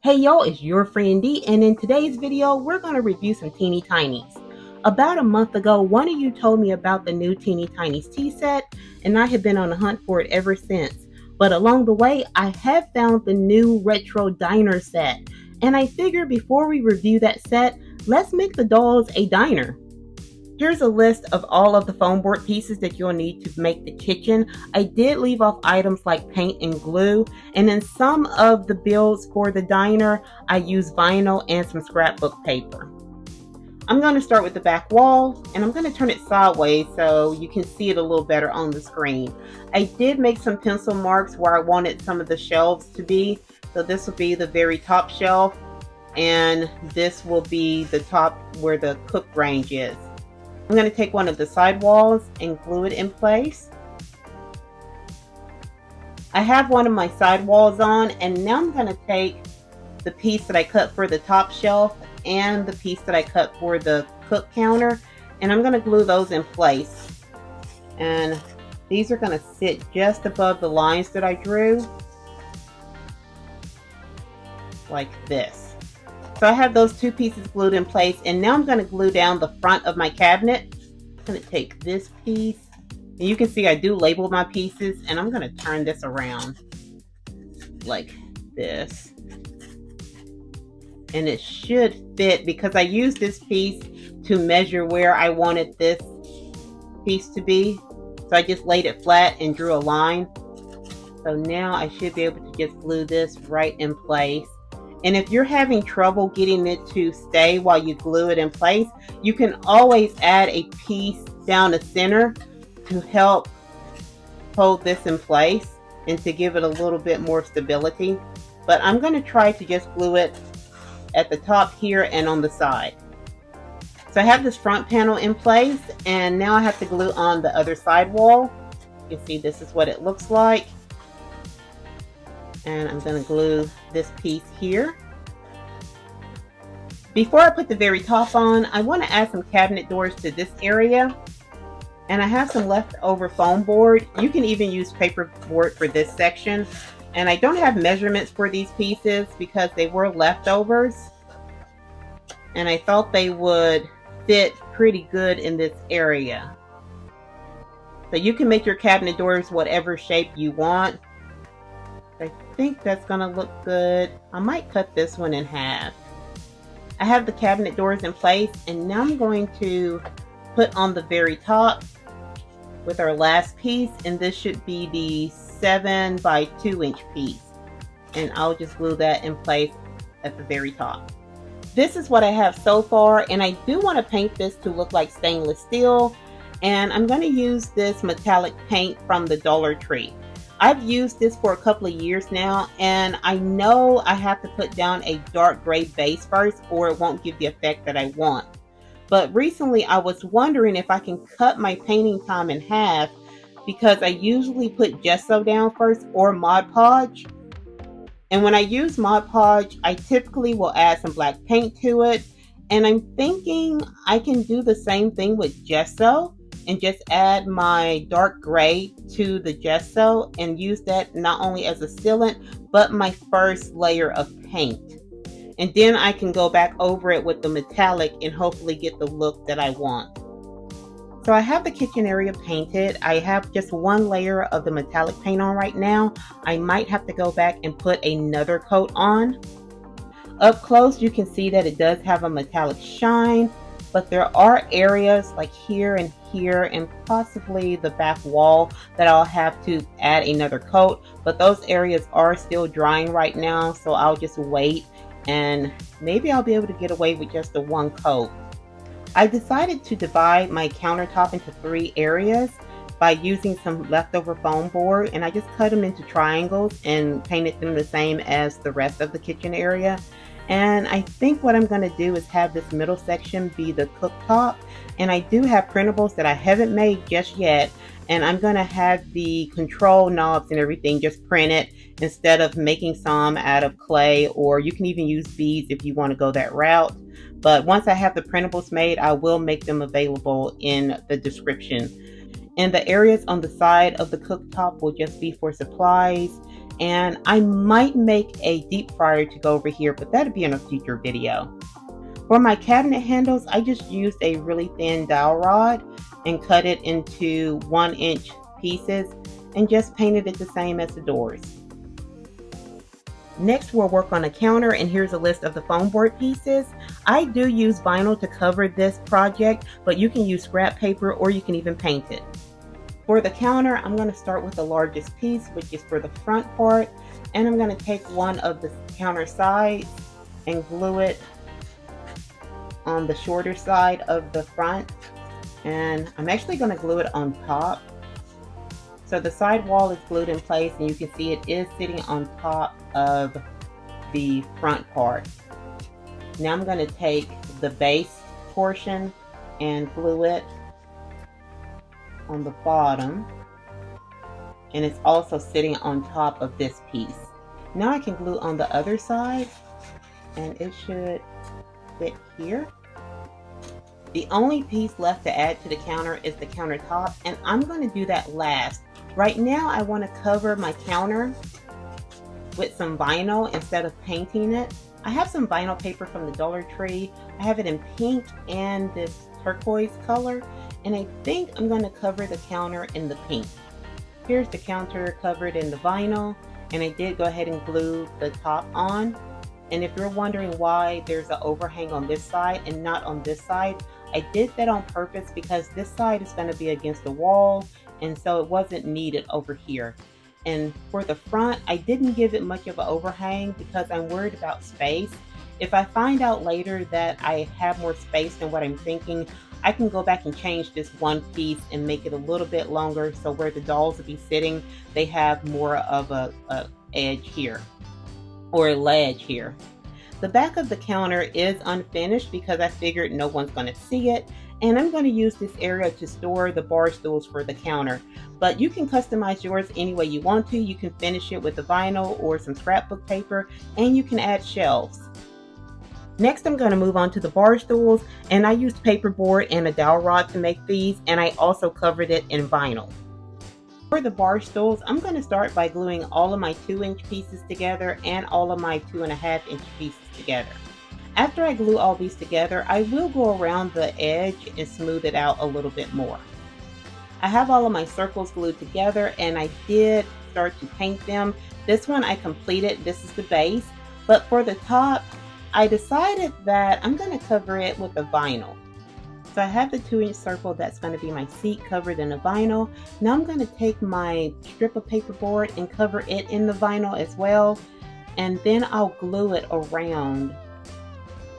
Hey yo, it's your friend D, and in today's video, we're going to review some Teeny Tinies. About a month ago, one of you told me about the new Teeny Tinies tea set, and I have been on the hunt for it ever since. But along the way, I have found the new retro diner set, and I figured before we review that set, let's make the dolls a diner. Here's a list of all of the foam board pieces that you'll need to make the kitchen. I did leave off items like paint and glue, and in some of the builds for the diner, I used vinyl and some scrapbook paper. I'm going to start with the back wall, and I'm going to turn it sideways so you can see it a little better on the screen. I did make some pencil marks where I wanted some of the shelves to be. So this will be the very top shelf, and this will be the top where the cook range is. I'm going to take one of the side walls and glue it in place. I have one of my side walls on, and now I'm going to take the piece that I cut for the top shelf and the piece that I cut for the cook counter, and I'm going to glue those in place. And these are going to sit just above the lines that I drew, like this. So I have those two pieces glued in place, and now I'm going to glue down the front of my cabinet. I'm going to take this piece, and you can see I do label my pieces, and I'm going to turn this around like this. And it should fit because I used this piece to measure where I wanted this piece to be. So I just laid it flat and drew a line. So now I should be able to just glue this right in place. And if you're having trouble getting it to stay while you glue it in place, you can always add a piece down the center to help hold this in place and to give it a little bit more stability. But I'm going to try to just glue it at the top here and on the side. So I have this front panel in place, and now I have to glue on the other side wall. You can see this is what it looks like. And I'm going to glue this piece here. Before I put the very top on, I want to add some cabinet doors to this area. And I have some leftover foam board. You can even use paperboard for this section. And I don't have measurements for these pieces because they were leftovers. And I thought they would fit pretty good in this area. So you can make your cabinet doors whatever shape you want. I think that's going to look good. I might cut this one in half. I have the cabinet doors in place, and now I'm going to put on the very top with our last piece, and this should be the 7 by 2 inch piece, and I'll just glue that in place at the very top. This is what I have so far, and I do want to paint this to look like stainless steel, and I'm going to use this metallic paint from the Dollar Tree. I've used this for a couple of years now, and I know I have to put down a dark gray base first or it won't give the effect that I want. But recently I was wondering if I can cut my painting time in half, because I usually put gesso down first or Mod Podge. And when I use Mod Podge, I typically will add some black paint to it. And I'm thinking I can do the same thing with gesso and just add my dark gray to the gesso and use that not only as a sealant, but my first layer of paint. And then I can go back over it with the metallic and hopefully get the look that I want. So I have the kitchen area painted. I have just one layer of the metallic paint on right now. I might have to go back and put another coat on. Up close, you can see that it does have a metallic shine, but there are areas like here and possibly the back wall that I'll have to add another coat, but those areas are still drying right now, so I'll just wait and maybe I'll be able to get away with just the one coat. I decided to divide my countertop into 3 areas by using some leftover foam board, and I just cut them into triangles and painted them the same as the rest of the kitchen area. And I think what I'm going to do is have this middle section be the cooktop. And I do have printables that I haven't made just yet. And I'm going to have the control knobs and everything just printed instead of making some out of clay, or you can even use beads if you want to go that route. But once I have the printables made, I will make them available in the description. And the areas on the side of the cooktop will just be for supplies And I might make a deep fryer to go over here, but that'll be in a future video. For my cabinet handles, I just used a really thin dowel rod and cut it into 1-inch pieces and just painted it the same as the doors. Next, we'll work on a counter, and here's a list of the foam board pieces. I do use vinyl to cover this project, but you can use scrap paper or you can even paint it. For the counter, I'm going to start with the largest piece, which is for the front part, and I'm going to take one of the counter sides and glue it on the shorter side of the front, and I'm actually going to glue it on top. So the side wall is glued in place, and you can see it is sitting on top of the front part. Now I'm going to take the base portion and glue it on the bottom, and it's also sitting on top of this piece. Now I can glue on the other side, and it should fit here. The only piece left to add to the counter is the countertop, and I'm going to do that last. Right now I want to cover my counter with some vinyl instead of painting it. I have some vinyl paper from the Dollar Tree. I have it in pink and this turquoise color, and I think I'm going to cover the counter in the pink. Here's the counter covered in the vinyl, and I did go ahead and glue the top on. And if you're wondering why there's an overhang on this side and not on this side, I did that on purpose because this side is going to be against the wall, and so it wasn't needed over here. And for the front, I didn't give it much of an overhang because I'm worried about space. If I find out later that I have more space than what I'm thinking, I can go back and change this one piece and make it a little bit longer, so where the dolls will be sitting, they have more of a edge here, or a ledge here. The back of the counter is unfinished because I figured no one's going to see it, and I'm going to use this area to store the bar stools for the counter. But you can customize yours any way you want to. You can finish it with the vinyl or some scrapbook paper, and you can add shelves. Next, I'm going to move on to the bar stools, and I used paperboard and a dowel rod to make these, and I also covered it in vinyl. For the bar stools, I'm going to start by gluing all of my 2-inch pieces together and all of my 2.5-inch pieces together. After I glue all these together, I will go around the edge and smooth it out a little bit more. I have all of my circles glued together, and I did start to paint them. This one I completed. This is the base, but for the top, I decided that I'm going to cover it with a vinyl. So I have the 2-inch circle that's going to be my seat covered in a vinyl. Now I'm going to take my strip of paperboard and cover it in the vinyl as well, and then I'll glue it around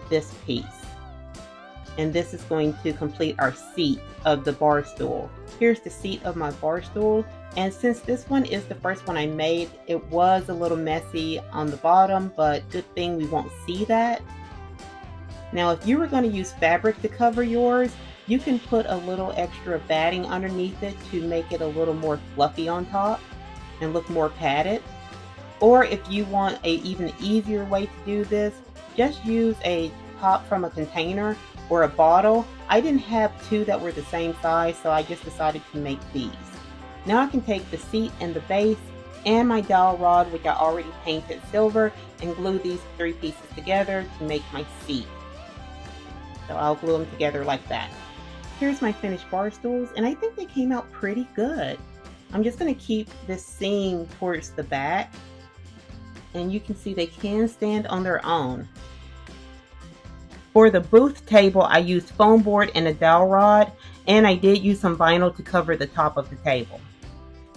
this piece. And this is going to complete our seat of the bar stool. Here's the seat of my bar stool, and since this one is the first one I made, it was a little messy on the bottom, but good thing we won't see that. Now, if you were going to use fabric to cover yours, you can put a little extra batting underneath it to make it a little more fluffy on top and look more padded. Or if you want a even easier way to do this, just use a top from a container or a bottle. I didn't have two that were the same size, so I just decided to make these. Now I can take the seat and the base and my dowel rod, which I already painted silver, and glue these 3 pieces together to make my seat. So I'll glue them together like that. Here's my finished bar stools, and I think they came out pretty good. I'm just going to keep this seam towards the back, and you can see they can stand on their own. For the booth table, I used foam board and a dowel rod, and I did use some vinyl to cover the top of the table.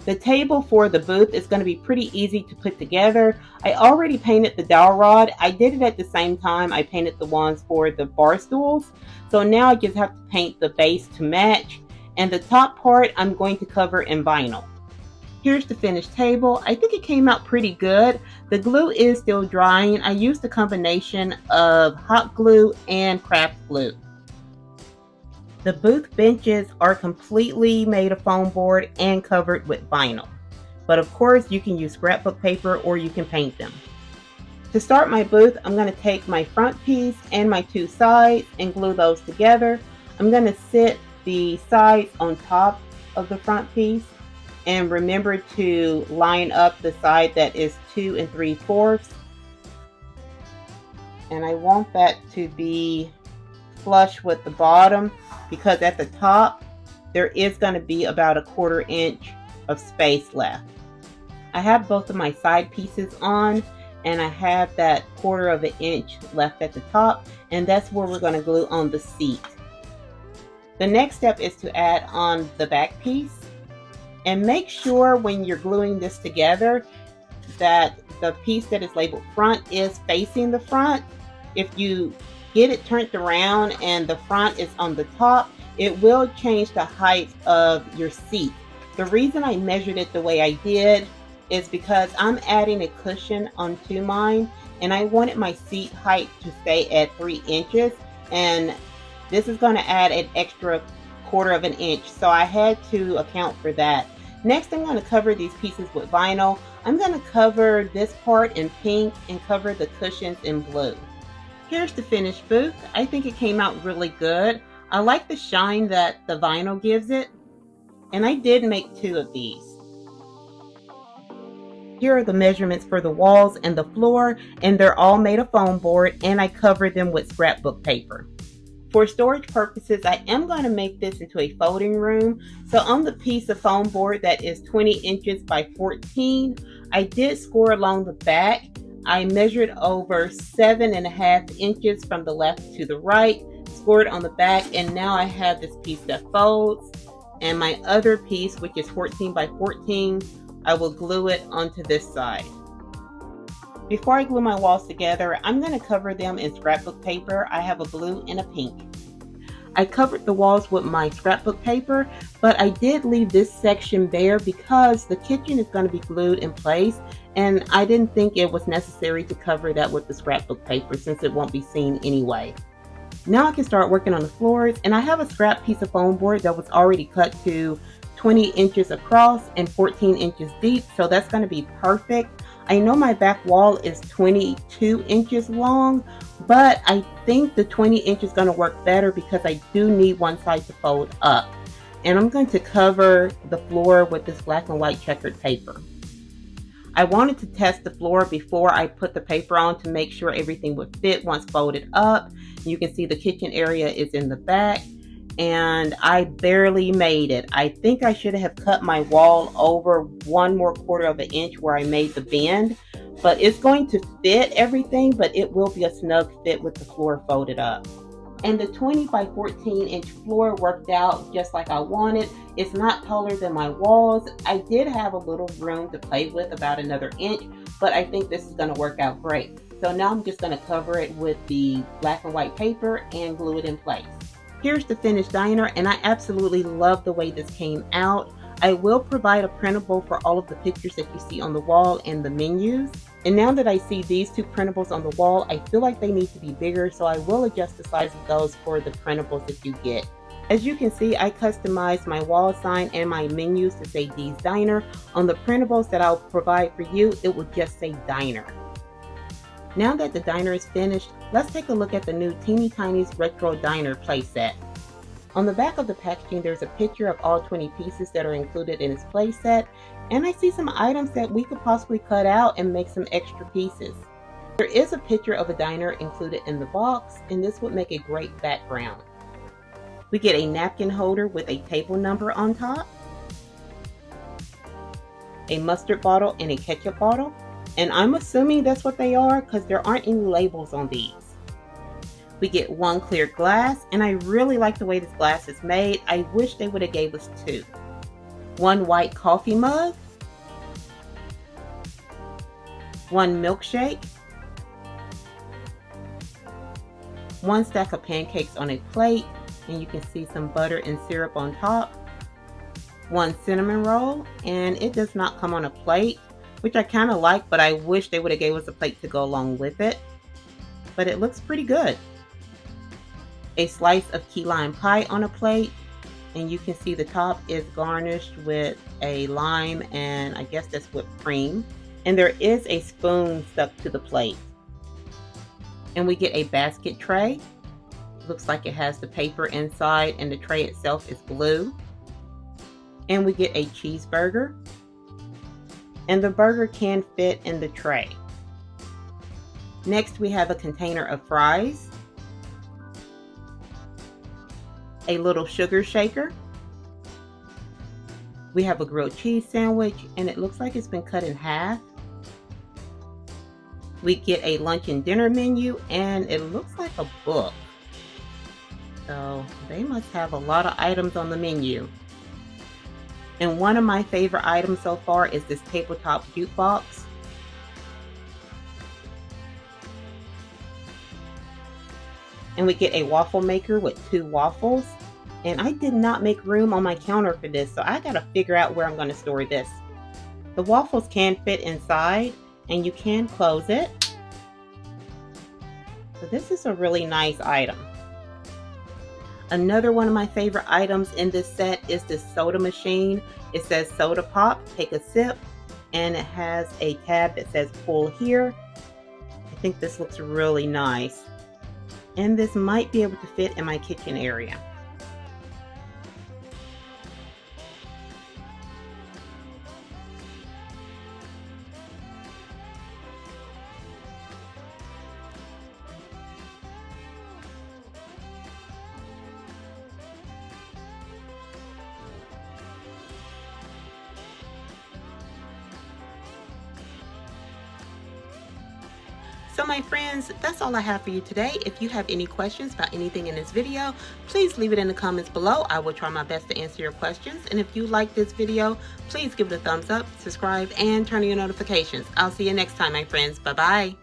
The table for the booth is going to be pretty easy to put together. I already painted the dowel rod. I did it at the same time I painted the ones for the bar stools. So now I just have to paint the base to match, and the top part I'm going to cover in vinyl. Here's the finished table. I think it came out pretty good. The glue is still drying. I used a combination of hot glue and craft glue. The booth benches are completely made of foam board and covered with vinyl. But of course, you can use scrapbook paper or you can paint them. To start my booth, I'm going to take my front piece and my 2 sides and glue those together. I'm going to sit the sides on top of the front piece, And remember to line up the side that is 2 3/4. And I want that to be flush with the bottom, because at the top there is going to be about 1/4 inch of space left. I have both of my side pieces on, and I have that 1/4 inch left at the top, and that's where we're going to glue on the seat. The next step is to add on the back piece, and make sure when you're gluing this together that the piece that is labeled front is facing the front. If you get it turned around and the front is on the top, it will change the height of your seat. The reason I measured it the way I did is because I'm adding a cushion onto mine, and I wanted my seat height to stay at 3 inches, and this is going to add an extra 1/4 inch, so I had to account for that. Next, I'm going to cover these pieces with vinyl. I'm going to cover this part in pink and cover the cushions in blue. Here's the finished booth. I think it came out really good. I like the shine that the vinyl gives it, and I did make 2 of these. Here are the measurements for the walls and the floor, and they're all made of foam board, and I covered them with scrapbook paper. For storage purposes, I am going to make this into a folding room. So on the piece of foam board that is 20 inches by 14, I did score along the back. I measured over 7.5 inches from the left to the right, scored on the back, and now I have this piece that folds. And my other piece, which is 14 by 14, I will glue it onto this side. Before I glue my walls together, I'm going to cover them in scrapbook paper. I have a blue and a pink. I covered the walls with my scrapbook paper, but I did leave this section bare because the kitchen is going to be glued in place, and I didn't think it was necessary to cover that with the scrapbook paper since it won't be seen anyway. Now I can start working on the floors, and I have a scrap piece of foam board that was already cut to 20 inches across and 14 inches deep, so that's going to be perfect. I know my back wall is 22 inches long, but I think the 20 inches is going to work better because I do need one side to fold up. And I'm going to cover the floor with this black and white checkered paper. I wanted to test the floor before I put the paper on to make sure everything would fit once folded up. You can see the kitchen area is in the back, and I barely made it. I think I should have cut my wall over 1 more 1/4 inch where I made the bend, but it's going to fit everything, but it will be a snug fit with the floor folded up. And the 20 by 14 inch floor worked out just like I wanted. It's not taller than my walls. I did have a little room to play with, about another inch, but I think this is going to work out great. So now I'm just going to cover it with the black and white paper and glue it in place. Here's the finished diner, and I absolutely love the way this came out. I will provide a printable for all of the pictures that you see on the wall and the menus. And now that I see these 2 printables on the wall, I feel like they need to be bigger, so I will adjust the size of those for the printables that you get. As you can see, I customized my wall sign and my menus to say Dee's Diner. On the printables that I'll provide for you, it will just say Diner. Now that the diner is finished, let's take a look at the new Teeny Tiny's Retro Diner playset. On the back of the packaging, there's a picture of all 20 pieces that are included in this playset, and I see some items that we could possibly cut out and make some extra pieces. There is a picture of a diner included in the box, and this would make a great background. We get a napkin holder with a table number on top, a mustard bottle and a ketchup bottle, and I'm assuming that's what they are because there aren't any labels on these. We get 1 clear glass, and I really like the way this glass is made. I wish they would have gave us 2. 1 white coffee mug, 1 milkshake, 1 stack of pancakes on a plate, and you can see some butter and syrup on top, 1 cinnamon roll, and it does not come on a plate, which I kind of like, but I wish they would have gave us a plate to go along with it. But it looks pretty good. A slice of key lime pie on a plate, and you can see the top is garnished with a lime and I guess that's whipped cream. And there is a spoon stuck to the plate. And we get a basket tray. Looks like it has the paper inside, and the tray itself is blue. And we get a cheeseburger. And the burger can fit in the tray. Next, we have a container of fries, a little sugar shaker. We have a grilled cheese sandwich, and it looks like it's been cut in half. We get a lunch and dinner menu, and it looks like a book. So they must have a lot of items on the menu. And one of my favorite items so far is this tabletop jukebox. And we get a waffle maker with 2 waffles. And I did not make room on my counter for this, so I gotta figure out where I'm gonna store this. The waffles can fit inside, and you can close it. So this is a really nice item. Another one of my favorite items in this set is this soda machine. It says soda pop, take a sip, and it has a tab that says pull here. I think this looks really nice. And this might be able to fit in my kitchen area. So my friends, that's all I have for you today. If you have any questions about anything in this video, please leave it in the comments below. I will try my best to answer your questions. And if you like this video, please give it a thumbs up, subscribe, and turn on your notifications. I'll see you next time, my friends. Bye-bye.